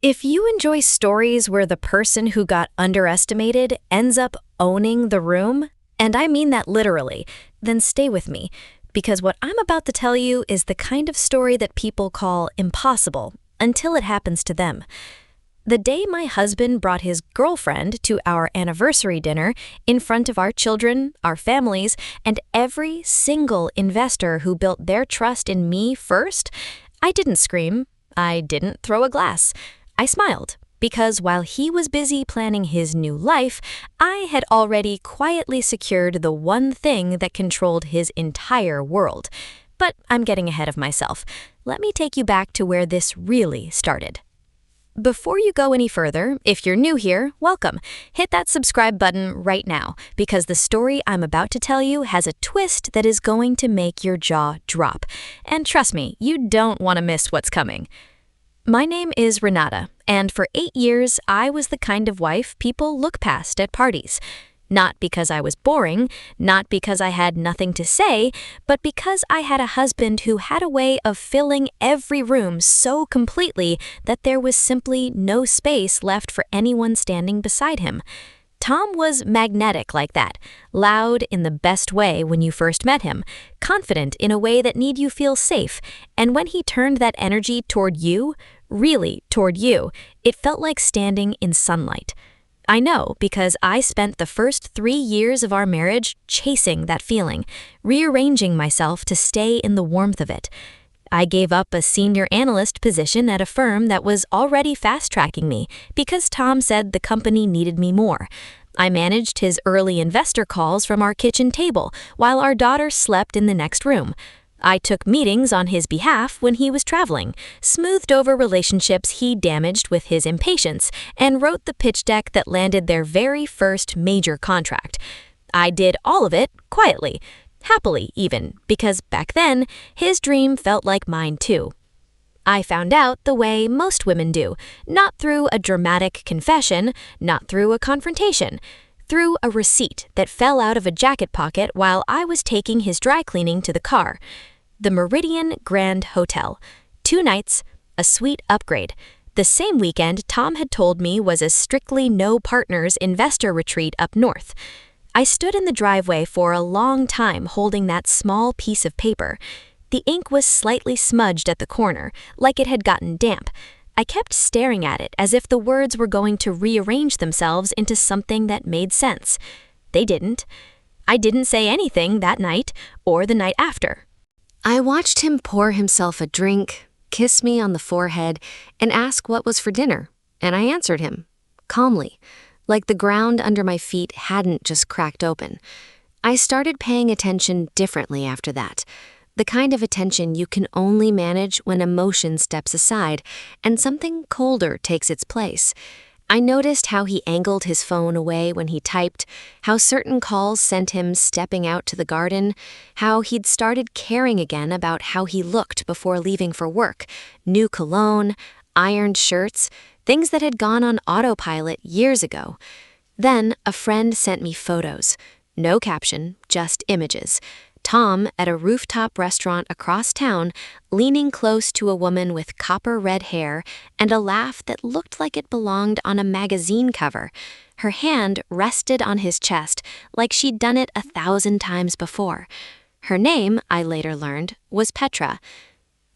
If you enjoy stories where the person who got underestimated ends up owning the room, and I mean that literally, then stay with me, because what I'm about to tell you is the kind of story that people call impossible until it happens to them. The day my husband brought his girlfriend to our anniversary dinner in front of our children, our families, and every single investor who built their trust in me first, I didn't scream. I didn't throw a glass. I smiled, because while he was busy planning his new life, I had already quietly secured the one thing that controlled his entire world. But I'm getting ahead of myself. Let me take you back to where this really started. Before you go any further, if you're new here, welcome. Hit that subscribe button right now, because the story I'm about to tell you has a twist that is going to make your jaw drop. And trust me, you don't want to miss what's coming. My name is Renata, and for 8 years, I was the kind of wife people look past at parties. Not because I was boring, not because I had nothing to say, but because I had a husband who had a way of filling every room so completely that there was simply no space left for anyone standing beside him. Tom was magnetic like that, loud in the best way when you first met him, confident in a way that made you feel safe, and when he turned that energy toward you, really toward you, it felt like standing in sunlight. I know because I spent the first 3 years of our marriage chasing that feeling, rearranging myself to stay in the warmth of it. I gave up a senior analyst position at a firm that was already fast-tracking me because Tom said the company needed me more. I managed his early investor calls from our kitchen table while our daughter slept in the next room. I took meetings on his behalf when he was traveling, smoothed over relationships he damaged with his impatience, and wrote the pitch deck that landed their very first major contract. I did all of it quietly, happily even, because back then, his dream felt like mine too. I found out the way most women do, not through a dramatic confession, not through a confrontation, through a receipt that fell out of a jacket pocket while I was taking his dry cleaning to the car. The Meridian Grand Hotel. 2 nights, a suite upgrade. The same weekend Tom had told me was a strictly no partners investor retreat up north. I stood in the driveway for a long time holding that small piece of paper. The ink was slightly smudged at the corner, like it had gotten damp. I kept staring at it as if the words were going to rearrange themselves into something that made sense. They didn't. I didn't say anything that night or the night after. I watched him pour himself a drink, kiss me on the forehead, and ask what was for dinner, and I answered him, calmly, like the ground under my feet hadn't just cracked open. I started paying attention differently after that. The kind of attention you can only manage when emotion steps aside and something colder takes its place. I noticed how he angled his phone away when he typed, how certain calls sent him stepping out to the garden, how he'd started caring again about how he looked before leaving for work, new cologne, ironed shirts, things that had gone on autopilot years ago. Then a friend sent me photos. No caption, just images. Tom at a rooftop restaurant across town, leaning close to a woman with copper red hair and a laugh that looked like it belonged on a magazine cover. Her hand rested on his chest like she'd done it 1,000 times before. Her name, I later learned, was Petra.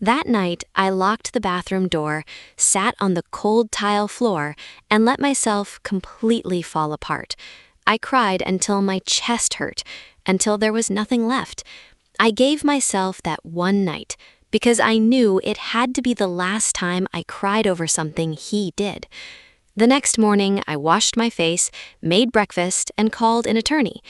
That night, I locked the bathroom door, sat on the cold tile floor, and let myself completely fall apart. I cried until my chest hurt, until there was nothing left. I gave myself that one night because I knew it had to be the last time I cried over something he did. The next morning, I washed my face, made breakfast, and called an attorney.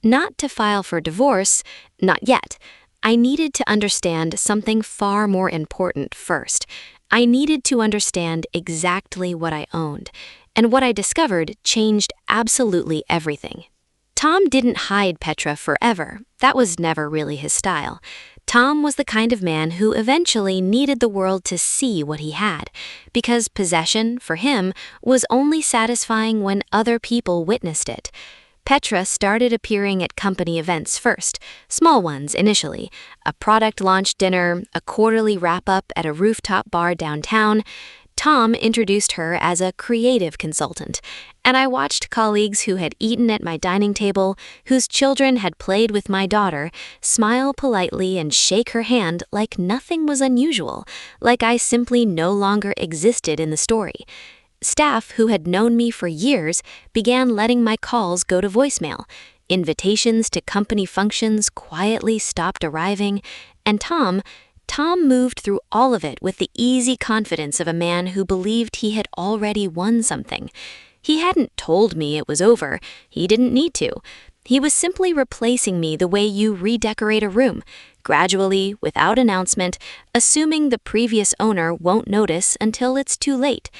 Not to file for divorce, not yet. I needed to understand something far more important first. I needed to understand exactly what I owned, and what I discovered changed absolutely everything. Tom didn't hide Petra forever. That was never really his style. Tom was the kind of man who eventually needed the world to see what he had, because possession, for him, was only satisfying when other people witnessed it. Petra started appearing at company events first, small ones initially, a product launch dinner, a quarterly wrap-up at a rooftop bar downtown. Tom introduced her as a creative consultant, and I watched colleagues who had eaten at my dining table, whose children had played with my daughter, smile politely and shake her hand like nothing was unusual, like I simply no longer existed in the story. Staff who had known me for years began letting my calls go to voicemail. Invitations to company functions quietly stopped arriving, and Tom moved through all of it with the easy confidence of a man who believed he had already won something. He hadn't told me it was over. He didn't need to. He was simply replacing me the way you redecorate a room, gradually, without announcement, assuming the previous owner won't notice until it's too late.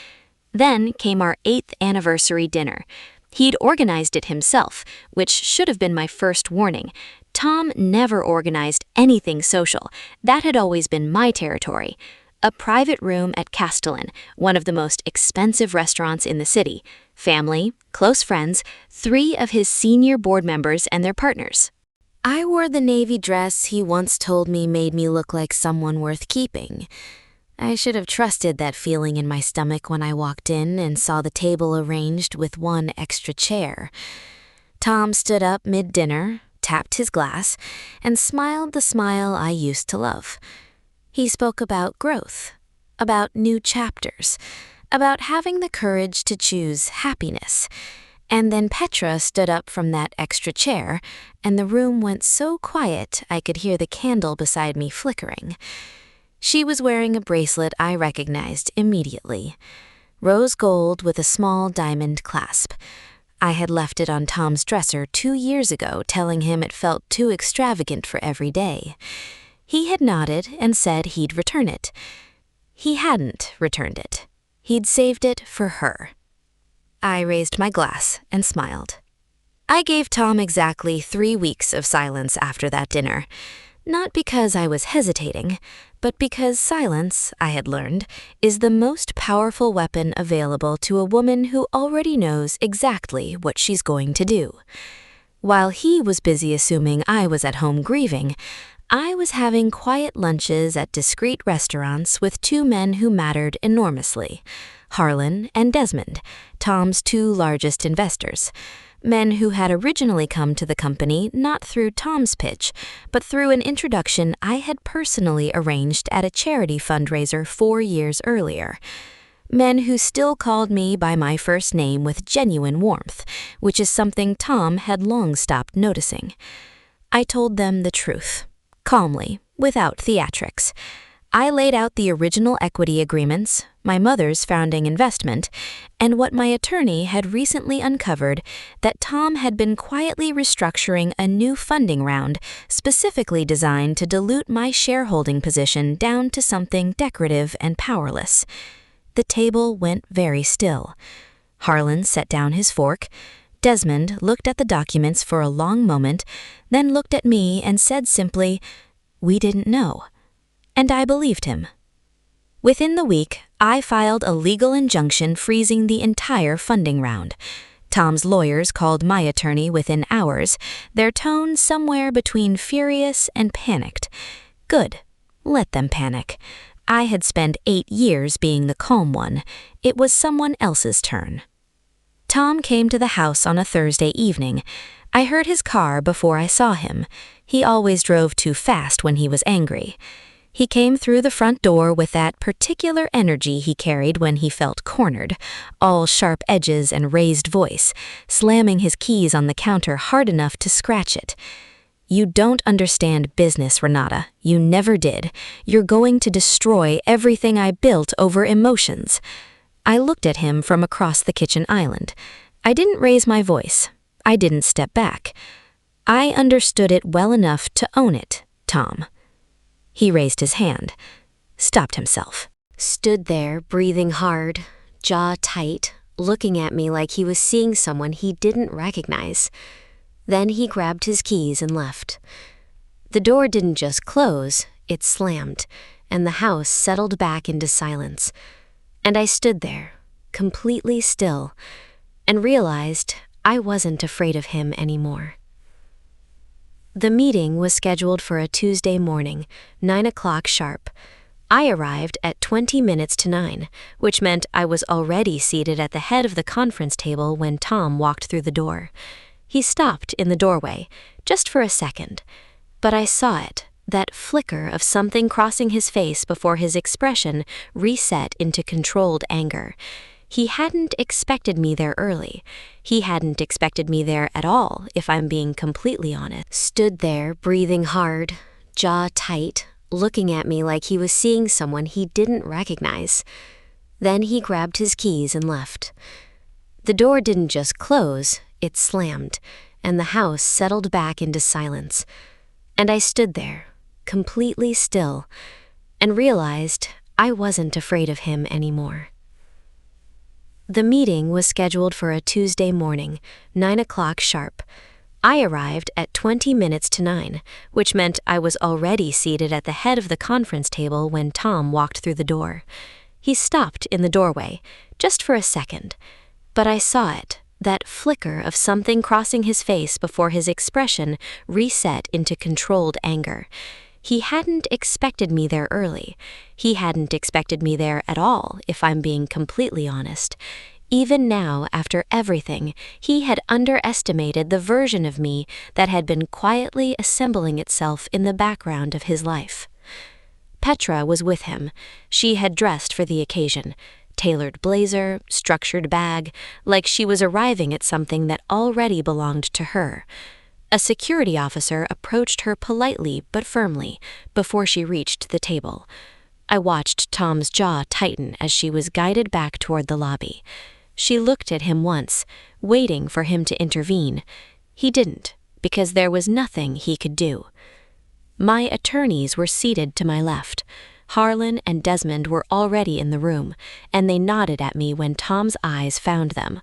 Then came our 8th anniversary dinner. He'd organized it himself, which should have been my first warning. Tom never organized anything social. That had always been my territory. A private room at Castellan, one of the most expensive restaurants in the city. Family, close friends, 3 of his senior board members and their partners. I wore the navy dress he once told me made me look like someone worth keeping. I should have trusted that feeling in my stomach when I walked in and saw the table arranged with 1 extra chair. Tom stood up mid-dinner, tapped his glass, and smiled the smile I used to love. He spoke about growth, about new chapters, about having the courage to choose happiness. And then Petra stood up from that extra chair, and the room went so quiet I could hear the candle beside me flickering. She was wearing a bracelet I recognized immediately. Rose gold with a small diamond clasp. I had left it on Tom's dresser 2 years ago, telling him it felt too extravagant for every day. He had nodded and said he'd return it. He hadn't returned it. He'd saved it for her. I raised my glass and smiled. I gave Tom exactly 3 weeks of silence after that dinner. Not because I was hesitating, but because silence, I had learned, is the most powerful weapon available to a woman who already knows exactly what she's going to do. While he was busy assuming I was at home grieving, I was having quiet lunches at discreet restaurants with 2 men who mattered enormously, Harlan and Desmond, Tom's 2 largest investors. Men who had originally come to the company not through Tom's pitch, but through an introduction I had personally arranged at a charity fundraiser 4 years earlier. Men who still called me by my first name with genuine warmth, which is something Tom had long stopped noticing. I told them the truth, calmly, without theatrics. I laid out the original equity agreements, my mother's founding investment, and what my attorney had recently uncovered, that Tom had been quietly restructuring a new funding round specifically designed to dilute my shareholding position down to something decorative and powerless. The table went very still. Harlan set down his fork. Desmond looked at the documents for a long moment, then looked at me and said simply, "We didn't know." And I believed him. Within the week, I filed a legal injunction freezing the entire funding round. Tom's lawyers called my attorney within hours, their tone somewhere between furious and panicked. Good. Let them panic. I had spent 8 years being the calm one. It was someone else's turn. Tom came to the house on a Thursday evening. I heard his car before I saw him. He always drove too fast when he was angry. He came through the front door with that particular energy he carried when he felt cornered, all sharp edges and raised voice, slamming his keys on the counter hard enough to scratch it. "You don't understand business, Renata. You never did. You're going to destroy everything I built over emotions." I looked at him from across the kitchen island. I didn't raise my voice. I didn't step back. I understood it well enough to own it, Tom. He raised his hand, stopped himself, stood there breathing hard, jaw tight, looking at me like he was seeing someone he didn't recognize. Then he grabbed his keys and left. The door didn't just close, it slammed, and the house settled back into silence. And I stood there, completely still, and realized I wasn't afraid of him anymore. The meeting was scheduled for a Tuesday morning, 9 o'clock sharp. I arrived at 20 minutes to 9, which meant I was already seated at the head of the conference table when Tom walked through the door. He stopped in the doorway, just for a second, but I saw it, that flicker of something crossing his face before his expression reset into controlled anger. He hadn't expected me there early. He hadn't expected me there at all, if I'm being completely honest. Stood there, breathing hard, jaw tight, looking at me like he was seeing someone he didn't recognize. Then he grabbed his keys and left. The door didn't just close, it slammed, and the house settled back into silence. And I stood there, completely still, and realized I wasn't afraid of him anymore. The meeting was scheduled for a Tuesday morning, 9 o'clock sharp. I arrived at 20 minutes to 9, which meant I was already seated at the head of the conference table when Tom walked through the door. He stopped in the doorway, just for a second, but I saw it, that flicker of something crossing his face before his expression reset into controlled anger. He hadn't expected me there early. He hadn't expected me there at all, if I'm being completely honest. Even now, after everything, he had underestimated the version of me that had been quietly assembling itself in the background of his life. Petra was with him. She had dressed for the occasion. Tailored blazer, structured bag, like she was arriving at something that already belonged to her. A security officer approached her politely but firmly before she reached the table. I watched Tom's jaw tighten as she was guided back toward the lobby. She looked at him once, waiting for him to intervene. He didn't, because there was nothing he could do. My attorneys were seated to my left. Harlan and Desmond were already in the room, and they nodded at me when Tom's eyes found them,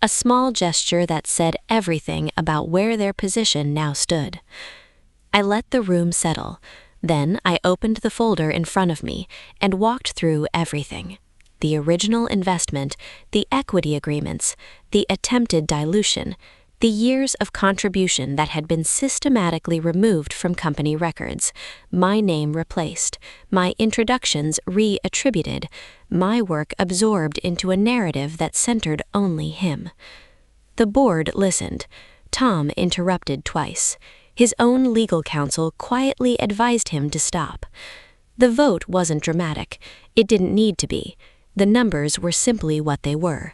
a small gesture that said everything about where their position now stood. I let the room settle. Then I opened the folder in front of me and walked through everything. The original investment, the equity agreements, the attempted dilution, the years of contribution that had been systematically removed from company records, my name replaced, my introductions re-attributed, my work absorbed into a narrative that centered only him. The board listened. Tom interrupted twice. His own legal counsel quietly advised him to stop. The vote wasn't dramatic. It didn't need to be. The numbers were simply what they were.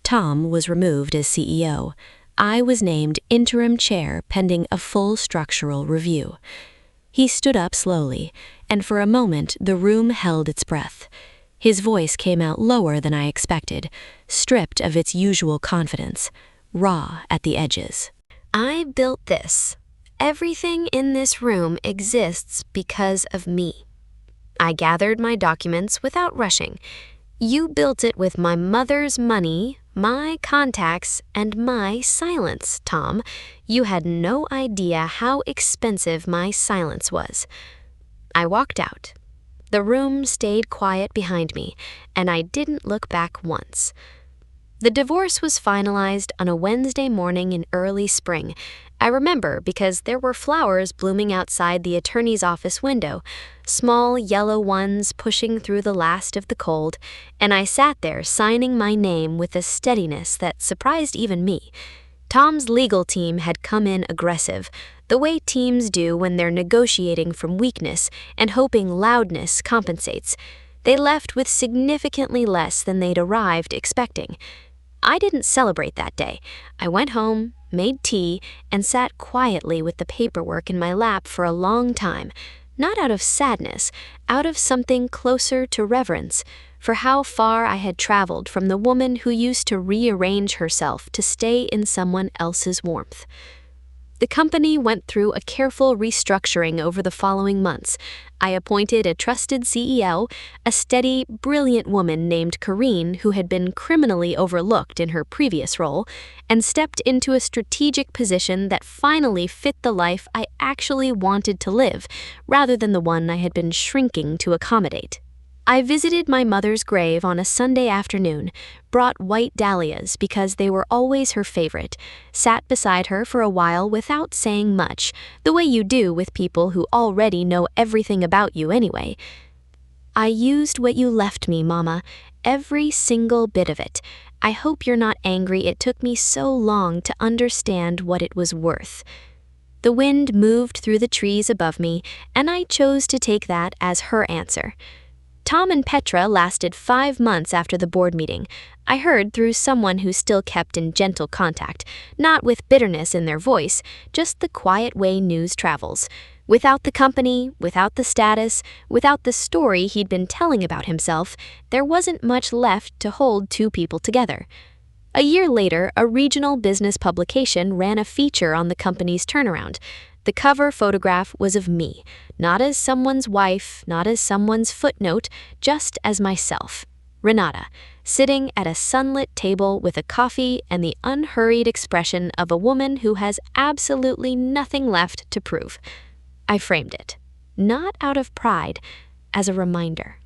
Tom was removed as CEO. I was named interim chair pending a full structural review. He stood up slowly, and for a moment the room held its breath. His voice came out lower than I expected, stripped of its usual confidence, raw at the edges. I built this. Everything in this room exists because of me. I gathered my documents without rushing. You built it with my mother's money, my contacts, and my silence, Tom. You had no idea how expensive my silence was. I walked out. The room stayed quiet behind me, and I didn't look back once. The divorce was finalized on a Wednesday morning in early spring. I remember because there were flowers blooming outside the attorney's office window, small yellow ones pushing through the last of the cold, and I sat there signing my name with a steadiness that surprised even me. Tom's legal team had come in aggressive, the way teams do when they're negotiating from weakness and hoping loudness compensates. They left with significantly less than they'd arrived expecting. I didn't celebrate that day. I went home, made tea, and sat quietly with the paperwork in my lap for a long time, not out of sadness, out of something closer to reverence, for how far I had traveled from the woman who used to rearrange herself to stay in someone else's warmth. The company went through a careful restructuring over the following months. I appointed a trusted CEO, a steady, brilliant woman named Corrine who had been criminally overlooked in her previous role, and stepped into a strategic position that finally fit the life I actually wanted to live, rather than the one I had been shrinking to accommodate. I visited my mother's grave on a Sunday afternoon, brought white dahlias because they were always her favorite, sat beside her for a while without saying much, the way you do with people who already know everything about you anyway. I used what you left me, Mama. Every single bit of it. I hope you're not angry it took me so long to understand what it was worth. The wind moved through the trees above me, and I chose to take that as her answer. Tom and Petra lasted 5 months after the board meeting. I heard through someone who still kept in gentle contact, not with bitterness in their voice, just the quiet way news travels. Without the company, without the status, without the story he'd been telling about himself, there wasn't much left to hold two people together. A year later, a regional business publication ran a feature on the company's turnaround. The cover photograph was of me, not as someone's wife, not as someone's footnote, just as myself, Renata, sitting at a sunlit table with a coffee and the unhurried expression of a woman who has absolutely nothing left to prove. I framed it, not out of pride, as a reminder.